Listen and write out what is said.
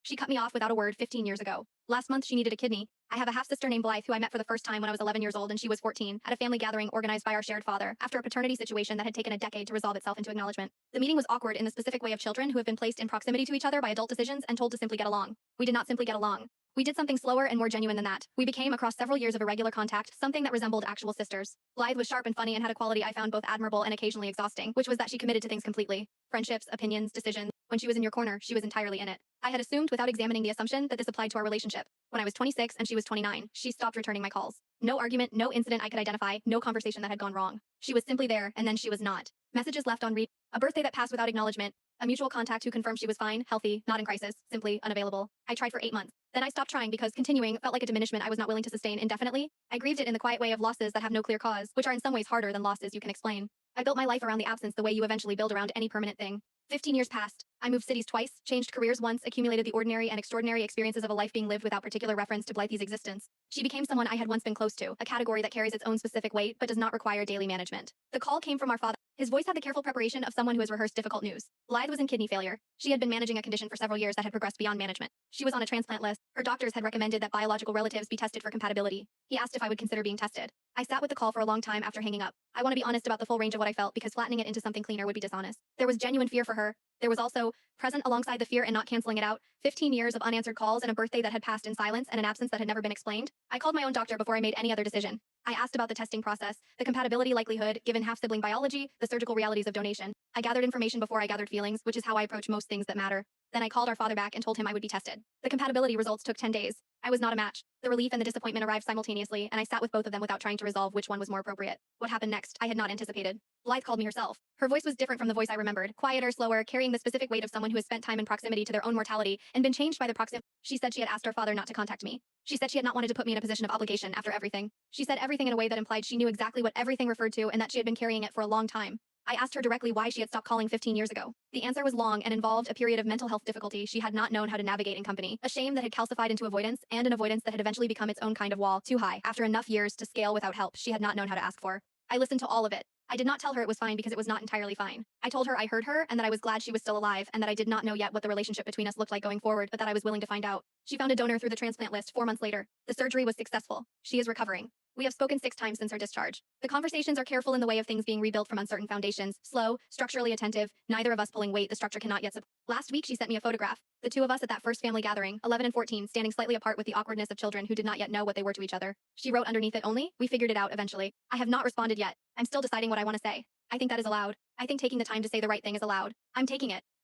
She cut me off without a word 15 years ago. Last month, she needed a kidney. I have a half-sister named Blythe who I met for the first time when I was 11 years old and she was 14, at a family gathering organized by our shared father, after a paternity situation that had taken a decade to resolve itself into acknowledgement. The meeting was awkward in the specific way of children who have been placed in proximity to each other by adult decisions and told to simply get along. We did not simply get along. We did something slower and more genuine than that. We became, across several years of irregular contact, something that resembled actual sisters. Blythe was sharp and funny and had a quality I found both admirable and occasionally exhausting, which was that she committed to things completely. Friendships, opinions, decisions. When she was in your corner, she was entirely in it. I had assumed without examining the assumption that this applied to our relationship. When I was 26 and she was 29, she stopped returning my calls. No argument, no incident I could identify, no conversation that had gone wrong. She was simply there, and then she was not. Messages left on read. A birthday that passed without acknowledgement. A mutual contact who confirmed she was fine, healthy, not in crisis, simply unavailable. I tried for 8 months. Then I stopped trying because continuing felt like a diminishment I was not willing to sustain indefinitely. I grieved it in the quiet way of losses that have no clear cause, which are in some ways harder than losses you can explain. I built my life around the absence the way you eventually build around any permanent thing. 15 years passed. I moved cities twice, changed careers once, accumulated the ordinary and extraordinary experiences of a life being lived without particular reference to Blythe's existence. She became someone I had once been close to, a category that carries its own specific weight but does not require daily management. The call came from our father. His voice had the careful preparation of someone who has rehearsed difficult news. Blythe was in kidney failure. She had been managing a condition for several years that had progressed beyond management. She was on a transplant list. Her doctors had recommended that biological relatives be tested for compatibility. He asked if I would consider being tested. I sat with the call for a long time after hanging up. I want to be honest about the full range of what I felt because flattening it into something cleaner would be dishonest. There was genuine fear for her. There was also, present alongside the fear and not canceling it out, 15 years of unanswered calls and a birthday that had passed in silence and an absence that had never been explained. I called my own doctor before I made any other decision. I asked about the testing process, the compatibility likelihood, given half-sibling biology, the surgical realities of donation. I gathered information before I gathered feelings, which is how I approach most things that matter. Then I called our father back and told him I would be tested. The compatibility results took 10 days. I was not a match. The relief and the disappointment arrived simultaneously, and I sat with both of them without trying to resolve which one was more appropriate. What happened next, I had not anticipated. Blythe called me herself. Her voice was different from the voice I remembered, quieter, slower, carrying the specific weight of someone who has spent time in proximity to their own mortality and been changed by the proximity. She said she had asked our father not to contact me. She said she had not wanted to put me in a position of obligation after everything. She said everything in a way that implied she knew exactly what everything referred to and that she had been carrying it for a long time. I asked her directly why she had stopped calling 15 years ago. The answer was long and involved a period of mental health difficulty she had not known how to navigate in company, a shame that had calcified into avoidance, and an avoidance that had eventually become its own kind of wall, too high, after enough years to scale without help she had not known how to ask for. I listened to all of it. I did not tell her it was fine because it was not entirely fine. I told her I heard her and that I was glad she was still alive and that I did not know yet what the relationship between us looked like going forward, but that I was willing to find out. She found a donor through the transplant list 4 months later. The surgery was successful. She is recovering. We have spoken 6 times since her discharge. The conversations are careful in the way of things being rebuilt from uncertain foundations, slow, structurally attentive, neither of us pulling weight the structure cannot yet support. Last week she sent me a photograph. The two of us at that first family gathering, 11 and 14, standing slightly apart with the awkwardness of children who did not yet know what they were to each other. She wrote underneath it only, "We figured it out eventually." I have not responded yet. I'm still deciding what I want to say. I think that is allowed. I think taking the time to say the right thing is allowed. I'm taking it.